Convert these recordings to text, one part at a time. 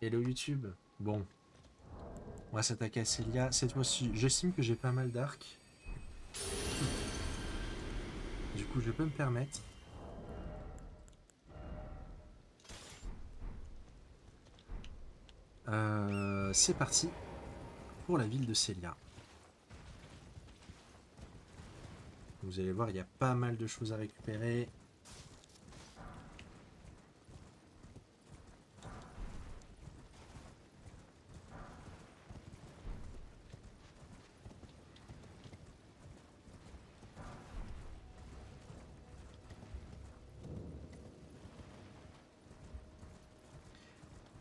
Hello YouTube. Bon, on va s'attaquer à Célia. Cette fois-ci, j'estime que j'ai pas mal d'arcs. Du coup, je peux me permettre. C'est parti pour la ville de Célia. Vous allez voir, il y a pas mal de choses à récupérer.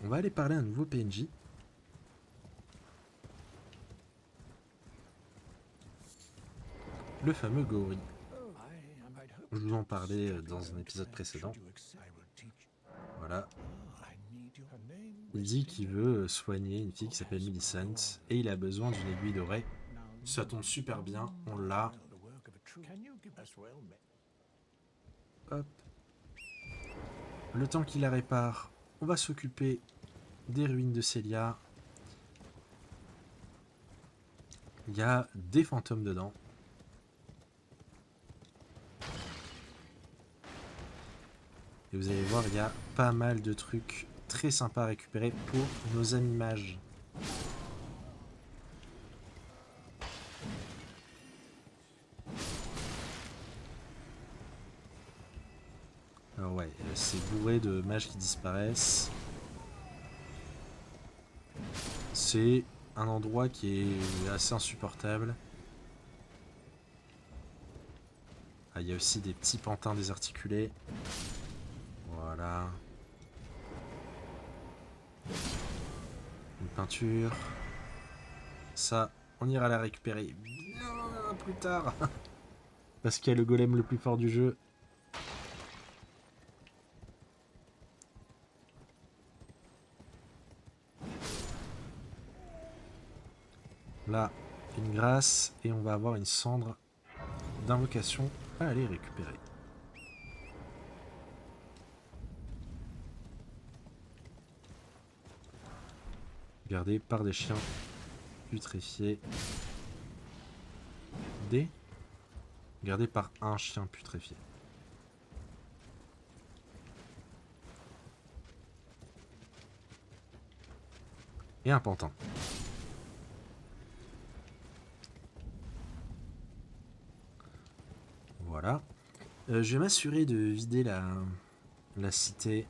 On va aller parler à un nouveau PNJ. Le fameux Gori. Je vous en parlais dans un épisode précédent. Voilà. Il dit qu'il veut soigner une fille qui s'appelle Millicent et il a besoin d'une aiguille dorée. Ça tombe super bien, on l'a. Hop. Le temps qu'il la répare, on va s'occuper des ruines de Célia. Il y a des fantômes dedans. Et vous allez voir, il y a pas mal de trucs très sympas à récupérer pour nos amis mages. Alors ouais, c'est bourré de mages qui disparaissent. C'est un endroit qui est assez insupportable. Ah, il y a aussi des petits pantins désarticulés. Voilà. Une peinture. Ça, on ira la récupérer bien plus tard. Parce qu'il y a le golem le plus fort du jeu. Là, une grâce. Et on va avoir une cendre d'invocation à aller récupérer. Gardé par des chiens putréfiés. Gardé par un chien putréfié. Et un pantin. Voilà. Je vais m'assurer de vider la cité.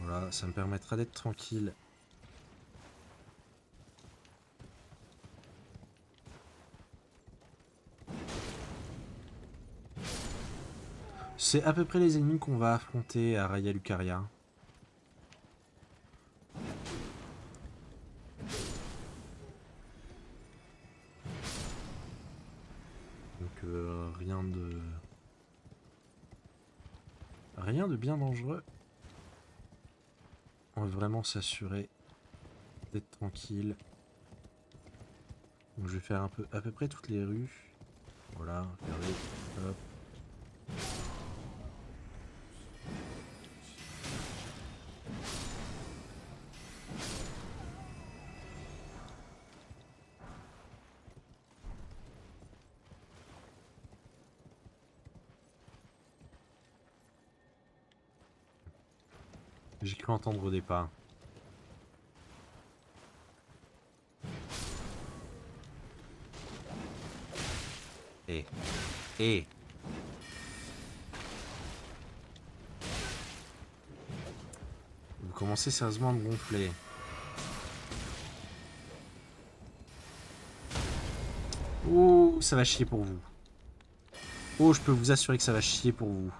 Voilà, ça me permettra d'être tranquille. C'est à peu près les ennemis qu'on va affronter à Raya Lucaria. Donc rien de bien dangereux. On va vraiment s'assurer d'être tranquille. Donc je vais faire à peu près toutes les rues. Voilà, regardez. Hop. J'ai cru entendre des pas. Eh. Eh. Vous commencez sérieusement à me gonfler. Oh, ça va chier pour vous. Oh, je peux vous assurer que ça va chier pour vous.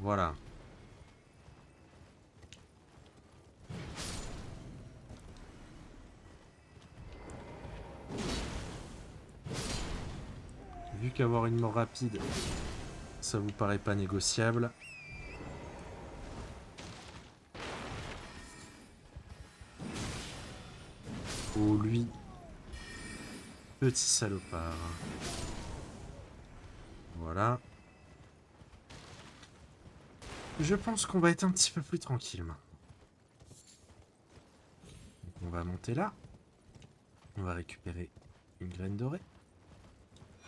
Voilà. Vu qu'avoir une mort rapide, Ça vous paraît pas négociable? Oh lui, petit salopard. Voilà. Je pense qu'on va être un petit peu plus tranquille maintenant. Donc on va monter là. On va récupérer une graine dorée.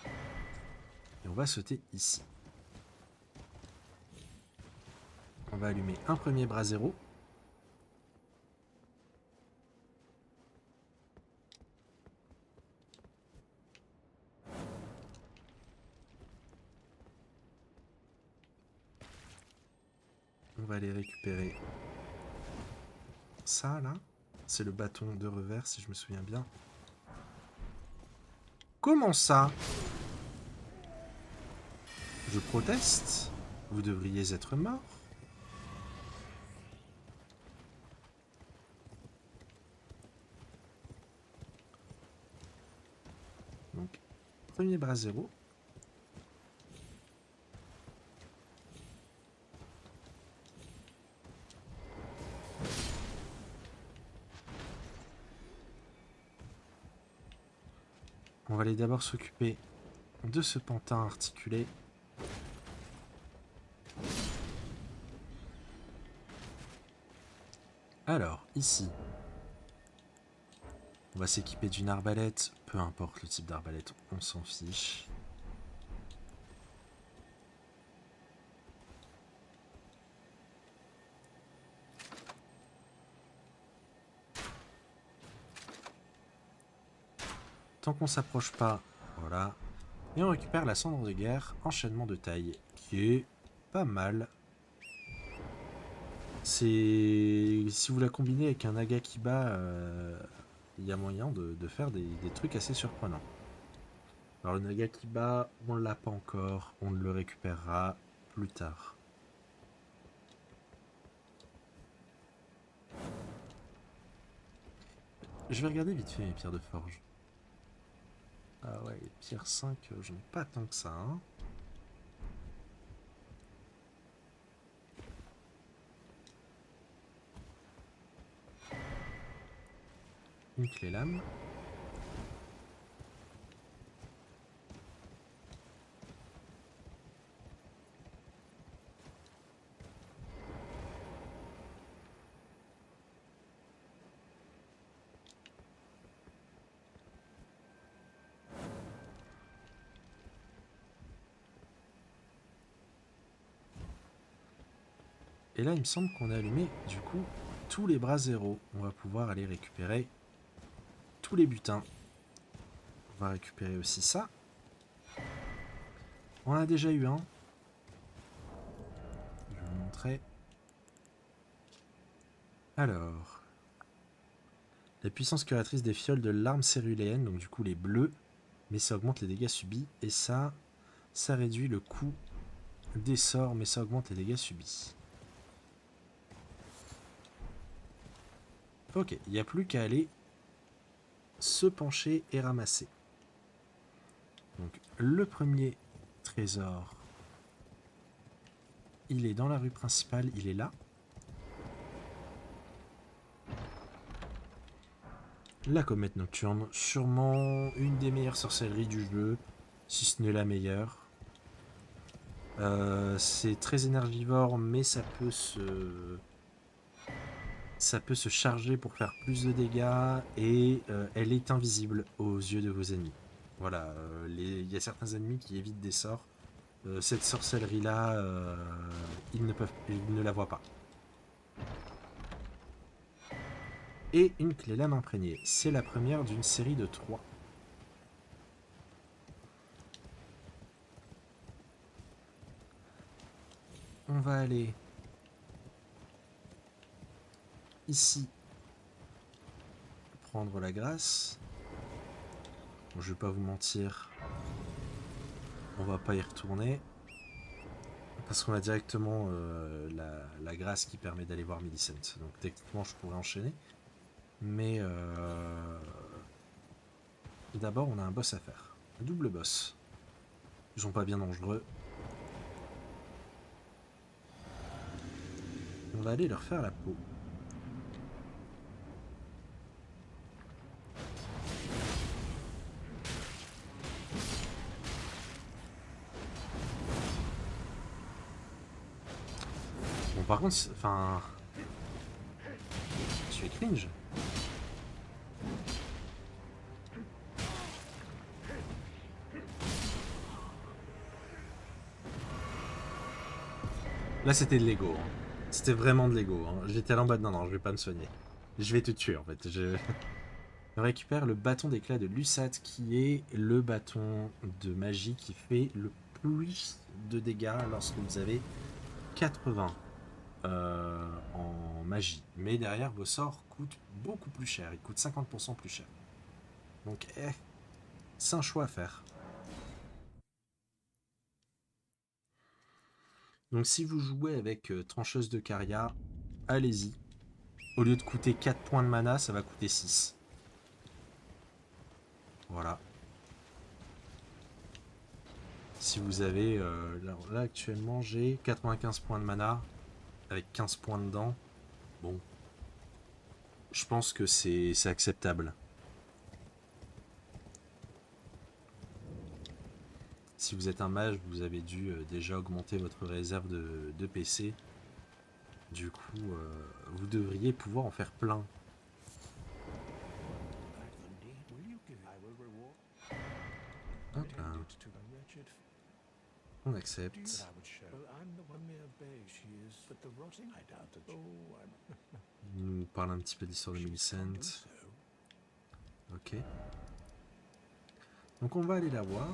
Et on va sauter ici. On va allumer un premier brasero. On va aller récupérer ça là. C'est le bâton de revers si je me souviens bien. Comment ça? Je proteste. Vous devriez être mort. Donc, premier brasero. On va aller d'abord s'occuper de ce pantin articulé. Alors, ici, on va s'équiper d'une arbalète. Peu importe le type d'arbalète, on s'en fiche. Tant qu'on s'approche pas, voilà. Et on récupère la cendre de guerre, enchaînement de taille, qui est pas mal. C'est... Si vous la combinez avec un Agakiba, il y a moyen de faire des trucs assez surprenants. Alors le Nagakiba, on l'a pas encore, on le récupérera plus tard. Je vais regarder vite fait mes pierres de forge. Ah ouais, les pierres 5, j'en ai pas tant que ça. Hein. Une clé lame. Et là, il me semble qu'on a allumé, du coup, tous les bras zéro. On va pouvoir aller récupérer tous les butins. On va récupérer aussi ça. On en a déjà eu un. Je vais vous montrer. Alors, la puissance curatrice des fioles de l'arme céruléenne, donc du coup les bleus, mais ça augmente les dégâts subis. Et ça réduit le coût des sorts, mais ça augmente les dégâts subis. Ok, il n'y a plus qu'à aller se pencher et ramasser. Donc le premier trésor, il est dans la rue principale, il est là. La comète nocturne, sûrement une des meilleures sorcelleries du jeu, si ce n'est la meilleure. C'est très énergivore, mais ça peut se charger pour faire plus de dégâts et elle est invisible aux yeux de vos ennemis. Voilà, il y a certains ennemis qui évitent des sorts. Cette sorcellerie-là, ils ne la voient pas. Et une clé lame imprégnée. C'est la première d'une série de 3. On va aller ici prendre la grâce. Bon, je vais pas vous mentir, on va pas y retourner parce qu'on a directement la grâce qui permet d'aller voir Millicent. Donc techniquement je pourrais enchaîner, mais d'abord on a un boss à faire, un double boss. Ils sont pas bien dangereux. va aller leur faire la peau. Bon, par contre, enfin... Tu es cringe. Là, c'était de l'ego. Hein. C'était vraiment de l'ego. Hein. J'étais là en mode, non, je vais pas me soigner. Je vais te tuer, en fait. Je récupère le bâton d'éclat de Lusat, qui est le bâton de magie qui fait le plus de dégâts lorsque vous avez 80 en magie. Mais derrière, vos sorts coûtent beaucoup plus cher. Ils coûtent 50% plus cher. Donc, c'est un choix à faire. Donc si vous jouez avec trancheuse de Caria, allez-y. Au lieu de coûter 4 points de mana, ça va coûter 6. Voilà. Si vous avez... là actuellement j'ai 95 points de mana avec 15 points dedans. Bon. Je pense que c'est acceptable. Si vous êtes un mage, vous avez dû déjà augmenter votre réserve de PC. Du coup, vous devriez pouvoir en faire plein. Hop là. On accepte. Il nous parle un petit peu de l'histoire de Millicent. Ok. Donc on va aller la voir.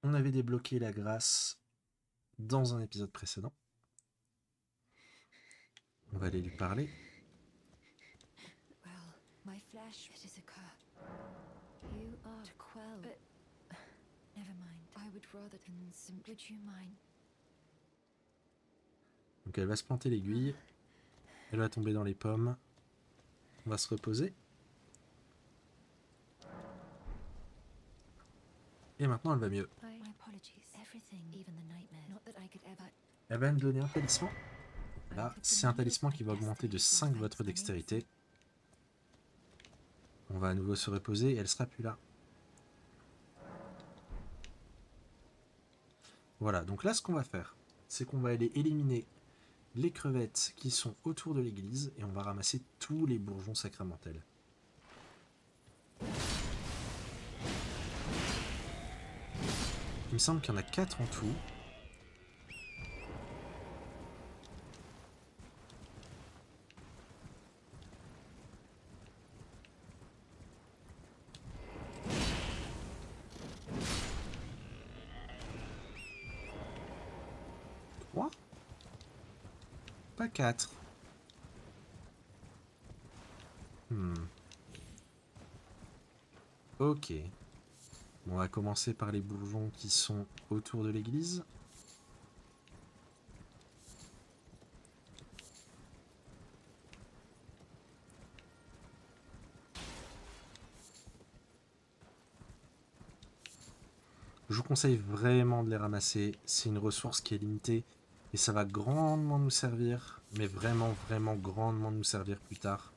On avait débloqué la grâce dans un épisode précédent. On va aller lui parler. Donc elle va se planter l'aiguille. Elle va tomber dans les pommes. On va se reposer. Et maintenant elle va mieux. Elle va me donner un talisman. Là, c'est un talisman qui va augmenter de 5 votre dextérité. On va à nouveau se reposer et elle sera plus là. Voilà, donc là ce qu'on va faire, c'est qu'on va aller éliminer les crevettes qui sont autour de l'église et on va ramasser tous les bourgeons sacramentels. Il me semble qu'il y en a 4 en tout. Pas 4. Ok. Bon, on va commencer par les bourgeons qui sont autour de l'église. Je vous conseille vraiment de les ramasser. C'est une ressource qui est limitée et ça va grandement nous servir. Mais vraiment, vraiment grandement nous servir plus tard.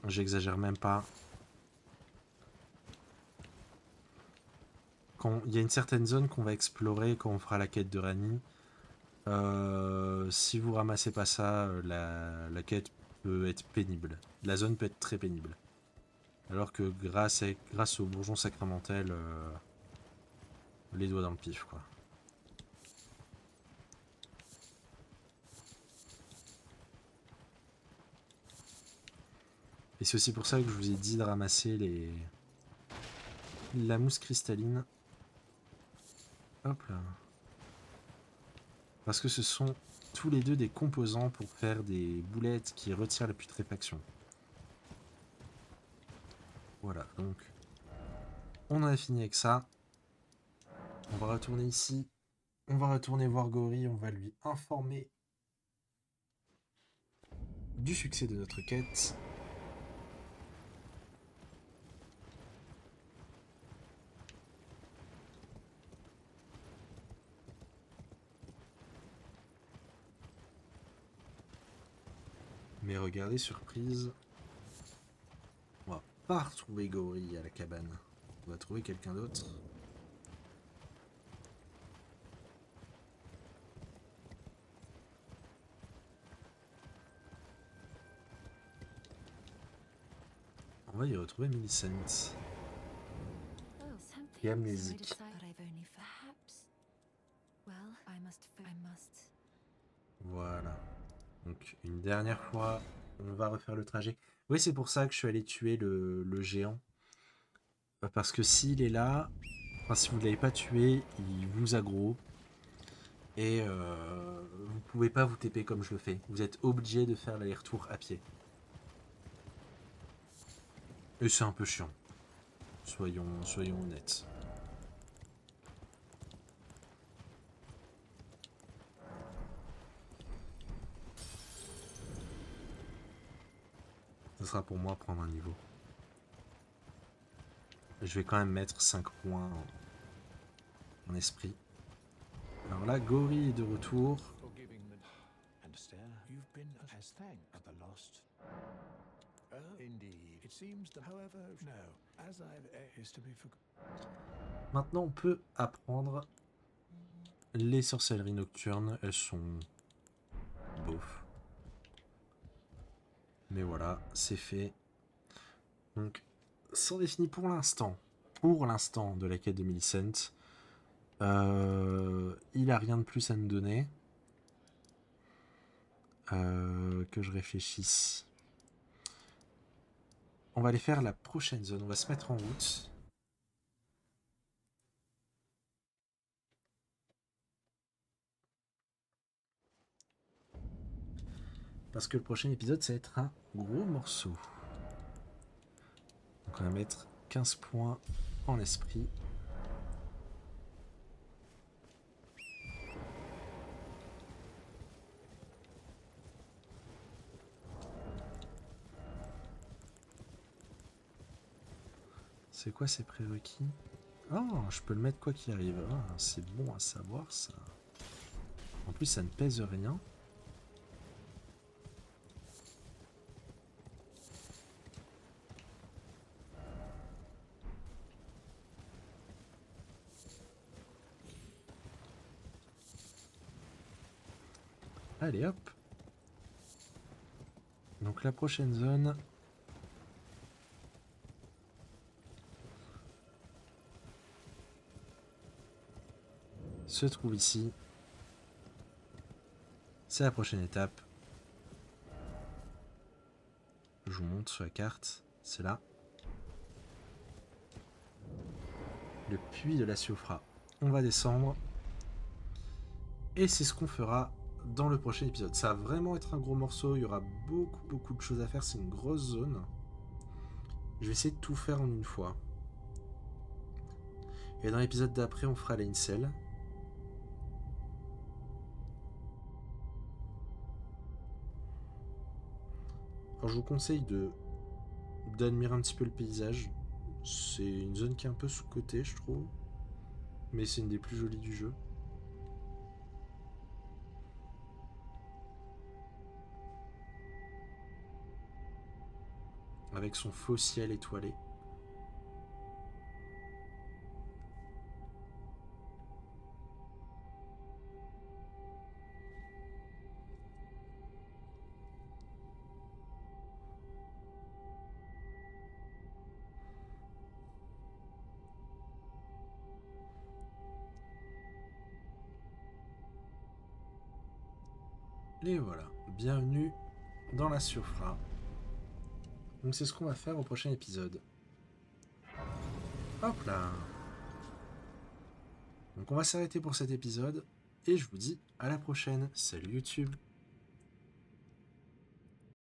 J'exagère même pas. Il y a une certaine zone qu'on va explorer quand on fera la quête de Rani. Si vous ramassez pas ça, la quête peut être pénible. La zone peut être très pénible. Alors que grâce au bourgeon sacramentel, les doigts dans le pif, quoi. Et c'est aussi pour ça que je vous ai dit de ramasser la mousse cristalline. Hop là. Parce que ce sont tous les deux des composants pour faire des boulettes qui retirent la putréfaction. Voilà, donc on en a fini avec ça. On va retourner ici. On va retourner voir Gori, on va lui informer du succès de notre quête. Mais regardez, surprise. On va pas retrouver Gori à la cabane. On va trouver quelqu'un d'autre. On va y retrouver Millicent. Et amnésique. Voilà. Donc une dernière fois, on va refaire le trajet. Oui, c'est pour ça que je suis allé tuer le géant. Parce que s'il est là, enfin, si vous ne l'avez pas tué, il vous aggro. Et vous pouvez pas vous TP comme je le fais. Vous êtes obligé de faire l'aller-retour à pied. Et c'est un peu chiant. Soyons honnêtes. Ce sera pour moi prendre un niveau. Je vais quand même mettre 5 points en esprit. Alors là, Gori est de retour. Maintenant, on peut apprendre les sorcelleries nocturnes. Elles sont bof. Mais voilà, c'est fait. Donc, c'en est fini pour l'instant. Pour l'instant de la quête de Millicent. Il a rien de plus à nous donner. Que je réfléchisse. On va aller faire la prochaine zone. On va se mettre en route. Parce que le prochain épisode, ça va être un gros morceau. Donc on va mettre 15 points en esprit. C'est quoi ces prérequis? Oh, je peux le mettre quoi qu'il arrive. Oh, c'est bon à savoir ça. En plus, ça ne pèse rien. Allez hop. Donc la prochaine zone. Se trouve ici. C'est la prochaine étape. Je vous montre sur la carte. C'est là. Le puits de la Siofra. On va descendre. Et c'est ce qu'on fera dans le prochain épisode. Ça va vraiment être un gros morceau. Il y aura beaucoup de choses à faire. C'est une grosse zone. Je vais essayer de tout faire en une fois. Et dans l'épisode d'après, on fera l'Ainsel. Alors je vous conseille d'admirer un petit peu le paysage. C'est une zone qui est un peu sous-cotée, je trouve. Mais c'est une des plus jolies du jeu. Avec son faux ciel étoilé. Et voilà, bienvenue dans la Siofra. Donc c'est ce qu'on va faire au prochain épisode. Hop là. Donc on va s'arrêter pour cet épisode. Et je vous dis à la prochaine. Salut YouTube.